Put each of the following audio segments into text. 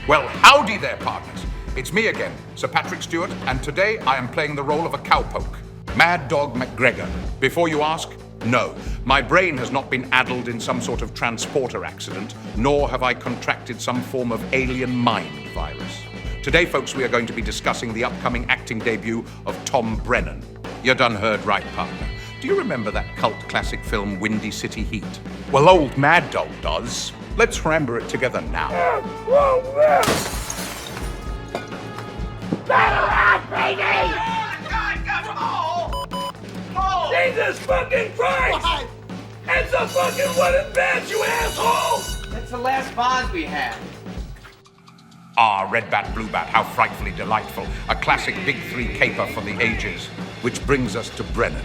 Well, howdy there, partners. It's me again, Sir Patrick Stewart, and today I am playing the role of a cowpoke, Mad Dog McGregor. Before you ask, no, my brain has not been addled in some sort of transporter accident, nor have I contracted some form of alien mind virus. Today, folks, we are going to be discussing the upcoming acting debut of Tom Brennan. You done heard right, partner. Do you remember that cult classic film, Windy City Heat? Well, old Mad Dog does. Let's remember it together now. Battle out, baby! Jesus fucking Christ! What? It's a fucking wooden bench, you asshole! That's the last Bonds we had. Ah, Red Bat, Blue Bat, how frightfully delightful. A classic Big Three caper for the ages. Which brings us to Brennan.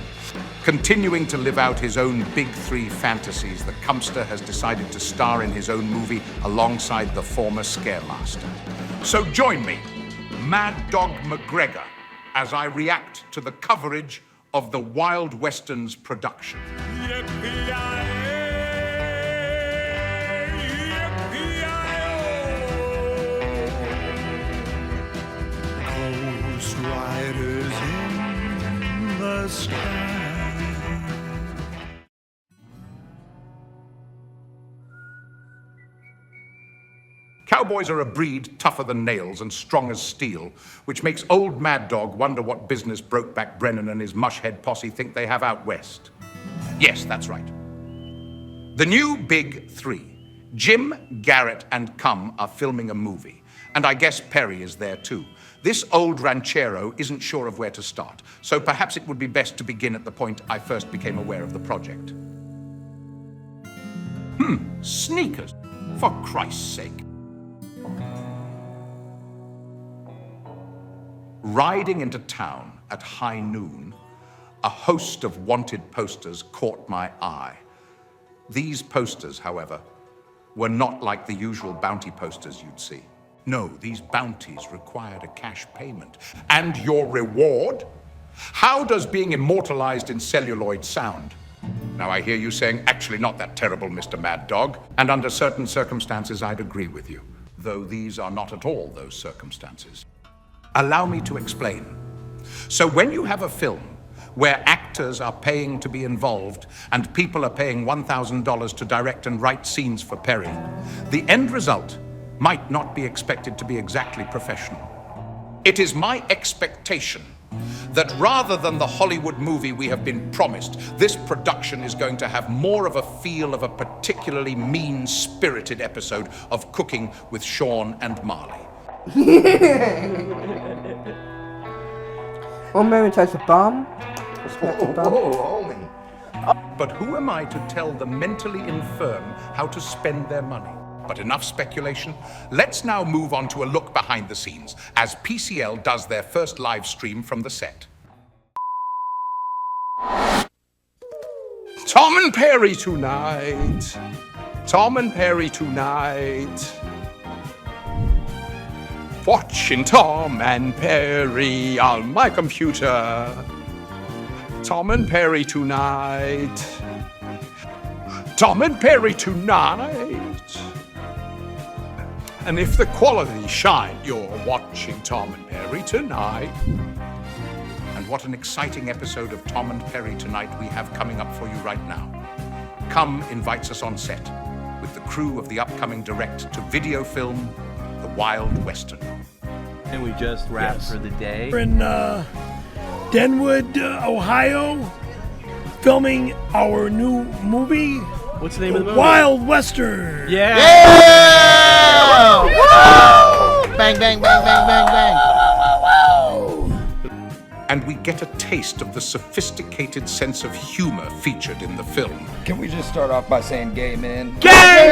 Continuing to live out his own Big Three fantasies, the Cumpster has decided to star in his own movie alongside the former Scaremaster. So join me, Mad Dog McGregor, as I react to the coverage of the Wild Westerns production. Ghost riders in the sky. Cowboys are a breed tougher than nails and strong as steel, which makes old Mad Dog wonder what business Brokeback Brennan and his mushhead posse think they have out west. Yes, that's right. The new Big Three. Jim, Garrett, and Cum are filming a movie, and I guess Perry is there too. This old ranchero isn't sure of where to start, so perhaps it would be best to begin at the point I first became aware of the project. Sneakers, for Christ's sake. Riding into town at high noon, a host of wanted posters caught my eye. These posters, however, were not like the usual bounty posters you'd see. No, these bounties required a cash payment. And your reward? How does being immortalized in celluloid sound? Now I hear you saying, actually not that terrible, Mr. Mad Dog, and under certain circumstances I'd agree with you, though these are not at all those circumstances. Allow me to explain. So when you have a film where actors are paying to be involved and people are paying $1,000 to direct and write scenes for Perry, the end result might not be expected to be exactly professional. It is my expectation that rather than the Hollywood movie we have been promised, this production is going to have more of a feel of a particularly mean-spirited episode of Cooking with Sean and Marley. Or maybe touch a bomb. Homie. But who am I to tell the mentally infirm how to spend their money? But enough speculation. Let's now move on to a look behind the scenes as PCL does their first live stream from the set. Tom and Perry tonight. Tom and Perry tonight. Watching Tom and Perry on my computer. Tom and Perry tonight. Tom and Perry tonight. And if the quality shine, you're watching Tom and Perry tonight. And what an exciting episode of Tom and Perry Tonight we have coming up for you right now. Cum invites us on set with the crew of the upcoming direct-to-video film, The Wild Western. And we just wrapped for the day. We're in Denwood, Ohio, filming our new movie, What's the name of the movie? Wild Western. Yeah! Woo! Bang, bang, bang, bang, bang, bang. And we get a taste of the sophisticated sense of humor featured in the film. Can we just start off by saying gay men? Gay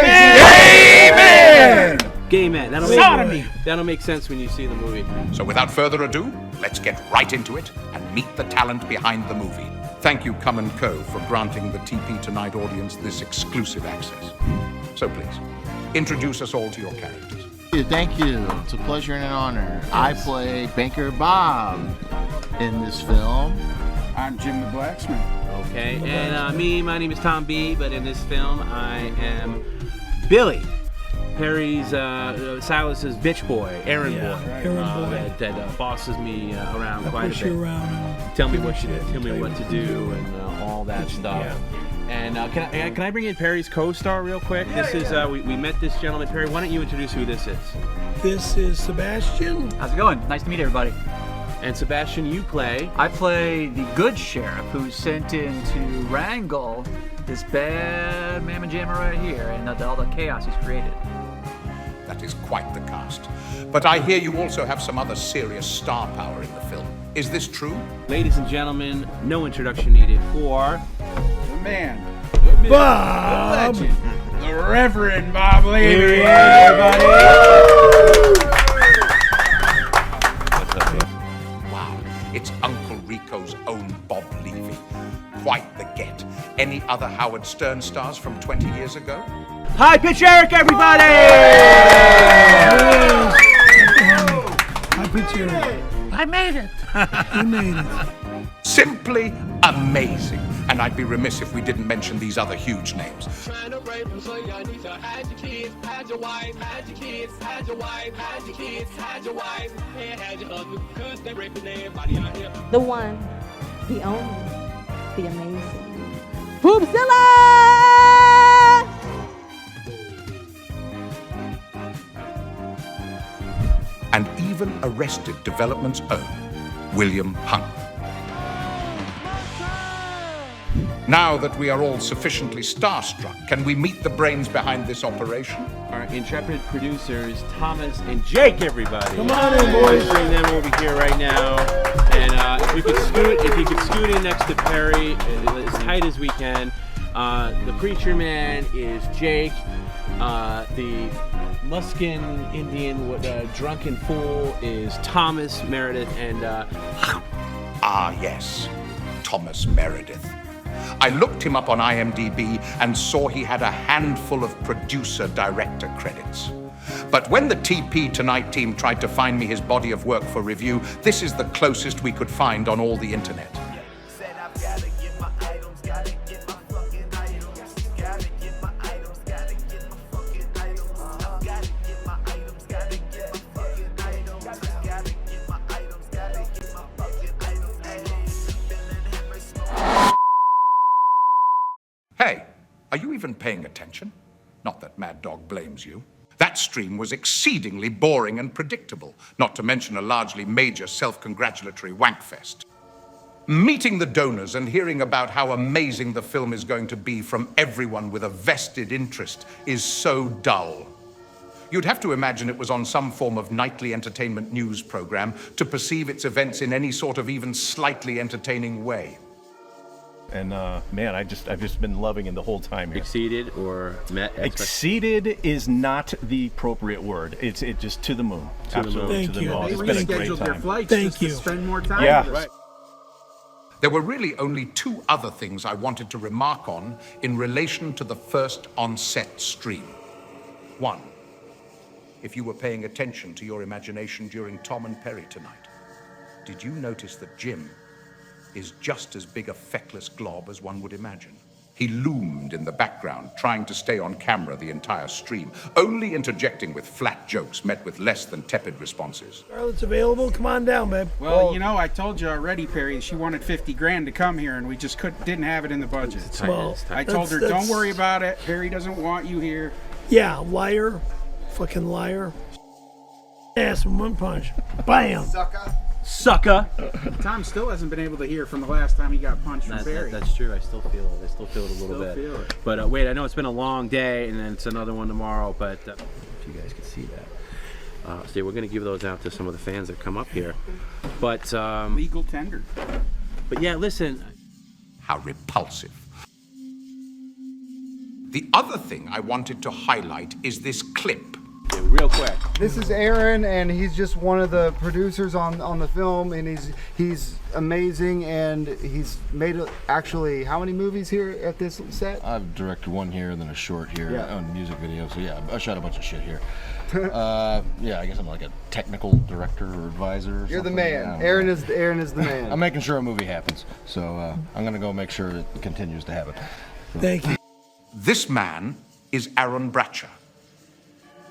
man! Gay man. That'll make sense when you see the movie. So without further ado, let's get right into it and meet the talent behind the movie. Thank you, Cum & Co., for granting the TP Tonight audience this exclusive access. So please, introduce us all to your characters. Thank you. It's a pleasure and an honor. Yes. I play Banker Bob in this film. I'm Jim the Blacksmith. Okay, and my name is Tom B, but in this film I am Billy, Perry's Silas's bitch boy, errand boy, errand boy. that bosses me around quite a Push bit. you around and Tell me give what you shit, tell me tell you what to do and all that stuff. Yeah. And can I bring in Perry's co-star real quick? This is we met this gentleman. Perry, why don't you introduce who this is? This is Sebastian. How's it going? Nice to meet everybody. And Sebastian, you play. I play the good sheriff who's sent in to wrangle this bad mamma jamma right here and all the chaos he's created. That is quite the cast. But I hear you also have some other serious star power in the film. Is this true? Ladies and gentlemen, no introduction needed for The man. Bob. The legend. The Reverend Bob Levy. Wow, it's Uncle Rico's own Bob Levy. Quite the get. Any other Howard Stern stars from 20 years ago? Hi, Pitch Eric, everybody! I put you. I made it. You made it. Simply amazing. And I'd be remiss if we didn't mention these other huge names. Trying to rape him, so y'all need to hide your kids, hide your wife, hide your kids, hide your wife, hide your kids, hide your wife, and hide your husband, cause they raping everybody out here. The one, the only, the amazing. Poopzilla! And even Arrested Development's own, William Hunt. Now that we are all sufficiently starstruck, can we meet the brains behind this operation? Our intrepid producers, Thomas and Jake, everybody. Come on in, boys. Bring them over here right now. And if you could scoot in next to Perry, as tight as we can. The preacher man is Jake. The Muskin Indian, drunken fool is Thomas Meredith, and Ah, yes, Thomas Meredith. I looked him up on IMDb and saw he had a handful of producer-director credits. But when the TP Tonight team tried to find me his body of work for review, this is the closest we could find on all the internet. Hey, are you even paying attention? Not that Mad Dog blames you. That stream was exceedingly boring and predictable, not to mention a largely major self-congratulatory wankfest. Meeting the donors and hearing about how amazing the film is going to be from everyone with a vested interest is so dull. You'd have to imagine it was on some form of nightly entertainment news program to perceive its events in any sort of even slightly entertaining way. And man, I've just been loving it the whole time here. exceeded or met. Exceeded is not the appropriate word. It's just to the moon. Absolutely Thank to the you. moon. They It's been a great rescheduled their time. flights Thank just to you. spend more time Yeah. with us. There were really only two other things I wanted to remark on in relation to the first on-set stream. One, if you were paying attention to your imagination during Tom and Perry tonight, did you notice that Jim is just as big a feckless glob as one would imagine? He loomed in the background, trying to stay on camera the entire stream, only interjecting with flat jokes met with less than tepid responses. Scarlett's available. Come on down, babe. Well, you know, I told you already, Perry, she wanted 50 grand to come here, and we just didn't have it in the budget. Well, I told her, don't worry about it. Perry doesn't want you here. Yeah, liar. Fucking liar. Ass in one punch. Bam. Sucker. Tom still hasn't been able to hear from the last time he got punched from Perry. That's true. I still feel it. I still feel it a little bit. Feel it. But wait, I know it's been a long day, and then it's another one tomorrow. But if you guys can see that, see, we're gonna give those out to some of the fans that come up here. But Legal tender. but yeah, listen. How repulsive. The other thing I wanted to highlight is this clip. Real quick. This is Aaron, and he's just one of the producers on the film, and he's amazing, and he's made actually how many movies here at this set? I've directed one here, then a short here, Yeah. on music video. So yeah, I shot a bunch of shit here. Yeah, I guess I'm like a technical director or advisor. Or You're the something. man. Yeah. Aaron is the man. I'm making sure a movie happens. So I'm gonna go make sure it continues to happen. Thank you. This man is Aaron Bratcher.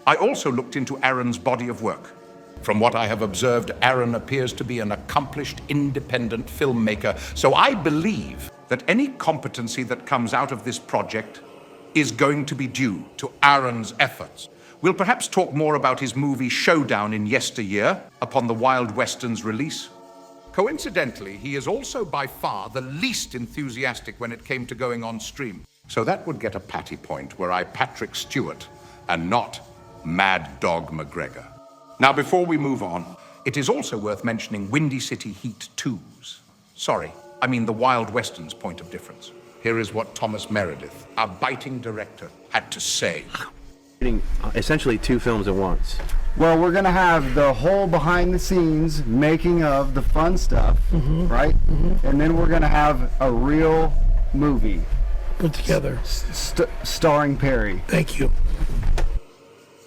I also looked into Aaron's body of work. From what I have observed, Aaron appears to be an accomplished, independent filmmaker, so I believe that any competency that comes out of this project is going to be due to Aaron's efforts. We'll perhaps talk more about his movie Showdown in Yesteryear upon the Wild Western's release. Coincidentally, he is also by far the least enthusiastic when it came to going on stream. So that would get a patty point were I Patrick Stewart and not Mad Dog McGregor. Now, before we move on, it is also worth mentioning Windy City Heat 2's. Sorry, I mean the Wild Western's point of difference. Here is what Thomas Meredith, our biting director, had to say. Essentially 2 films at once. Well, we're gonna have the whole behind the scenes making of the fun stuff, right? And then we're gonna have a real movie put together, starring Perry. Thank you.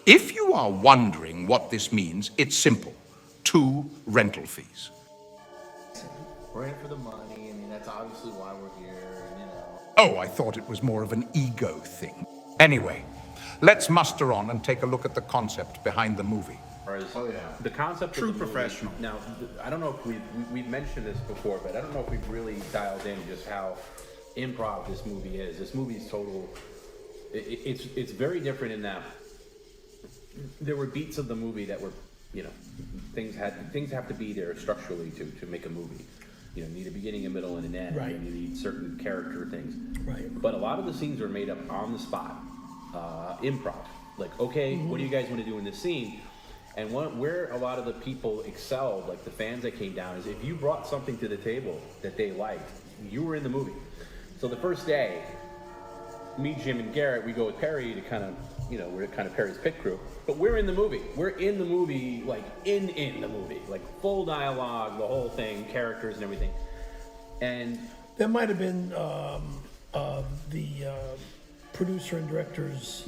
If you are wondering what this means, it's simple. 2 rental fees. We're in it for the money. I mean, that's obviously why we're here, you know. Oh, I thought it was more of an ego thing. Anyway, let's muster on and take a look at the concept behind the movie. The concept True of the movie, professional. Now, I don't know if we've mentioned this before, but I don't know if we've really dialed in just how improv this movie is. This movie is total. It's very different in that there were beats of the movie that were, you know, things have to be there structurally to make a movie. You know, you need a beginning, a middle, and an end. Right. And you need certain character things. Right. But a lot of the scenes are made up on the spot, improv. Like, okay, what do you guys want to do in this scene? And where a lot of the people excelled, like the fans that came down, is if you brought something to the table that they liked, you were in the movie. So the first day, me, Jim, and Garrett, we go with Perry to kind of, you know, we're kind of Perry's pit crew. But we're in the movie. We're in the movie, like in the movie, like full dialogue, the whole thing, characters and everything. And that might have been the producer and director's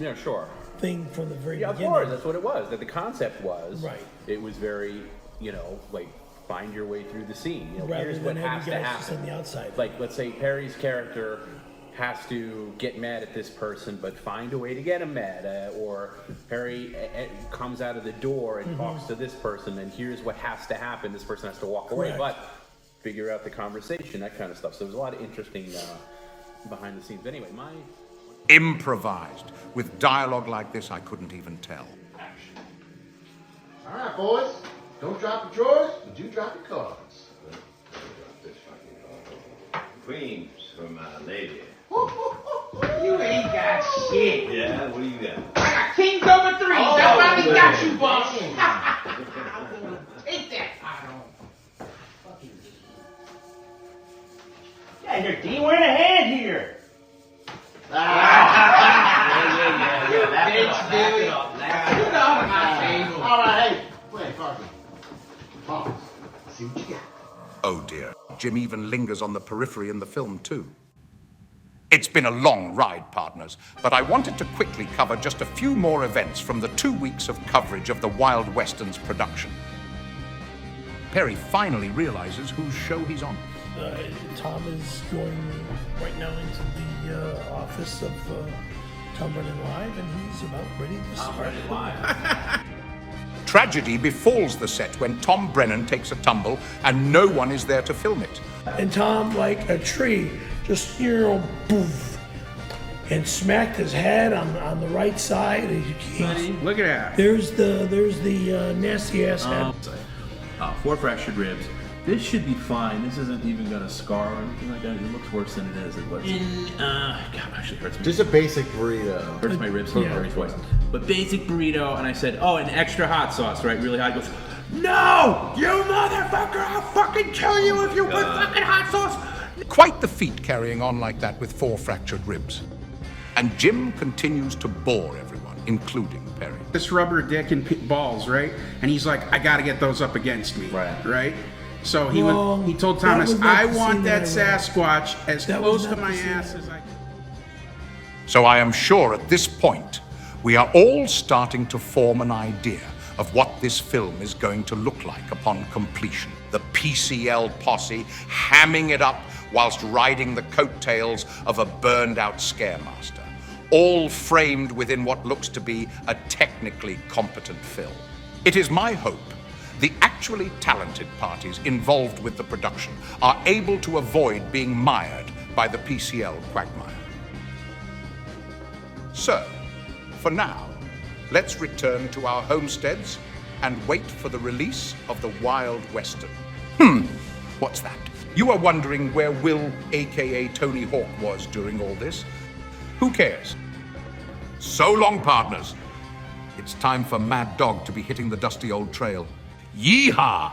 thing from the very beginning. Of course, that's what it was. That the concept was. Right. It was very, you know, like find your way through the scene. You know, Rather here's than what have has you to guys happen. just on the outside. Like, let's say Perry's character has to get mad at this person, but find a way to get him mad. Or Perry comes out of the door and talks to this person, and here's what has to happen. This person has to walk away, but figure out the conversation, that kind of stuff. So there's a lot of interesting behind the scenes. But anyway, Improvised. With dialogue like this, I couldn't even tell. All right, boys. Don't drop your drawers, but do drop your cards. Creams for my lady. You ain't got shit. Yeah, what do you got? I got kings over 3s. Oh, I finally got you, man. boss. Take that pot on. Yeah, here, D. We're in a hand here. Bitch, dude. You know my table. All right, hey, wait, Carson. Pause. See what you got. Oh dear, Jim even lingers on the periphery in the film too. It's been a long ride, partners, but I wanted to quickly cover just a few more events from the 2 weeks of coverage of the Wild Western's production. Perry finally realizes whose show he's on. Tom is going right now into the office of Tom Brennan Live, and he's about ready to start live. Tragedy befalls the set when Tom Brennan takes a tumble and no one is there to film it. And Tom, like a tree, just, you know, poof, and smacked his head on the right side. Look at that. There's the nasty ass head. 4 fractured ribs. This should be fine. This isn't even gonna scar or anything like that. It looks worse than it is. God, it actually hurts me. Just a basic burrito. Hurts my ribs very twice. But basic burrito, and I said, oh, and extra hot sauce, right? Really hot. He goes, no, you motherfucker! I'll fucking kill you if you put fucking hot sauce. Quite the feat carrying on like that with 4 fractured ribs. And Jim continues to bore everyone, including Perry. This rubber dick and balls, right? And he's like, I gotta get those up against me, right? So he told Thomas, I want that Sasquatch as close to my ass as I can. So I am sure at this point, we are all starting to form an idea of what this film is going to look like upon completion. The PCL posse hamming it up whilst riding the coattails of a burned out scaremaster. all framed within what looks to be a technically competent film. It is my hope the actually talented parties involved with the production are able to avoid being mired by the PCL quagmire. So, for now, let's return to our homesteads and wait for the release of the Wild Western. What's that? You are wondering where Will, aka Tony Hawk, was during all this? Who cares? So long, partners. It's time for Mad Dog to be hitting the dusty old trail. Yeehaw!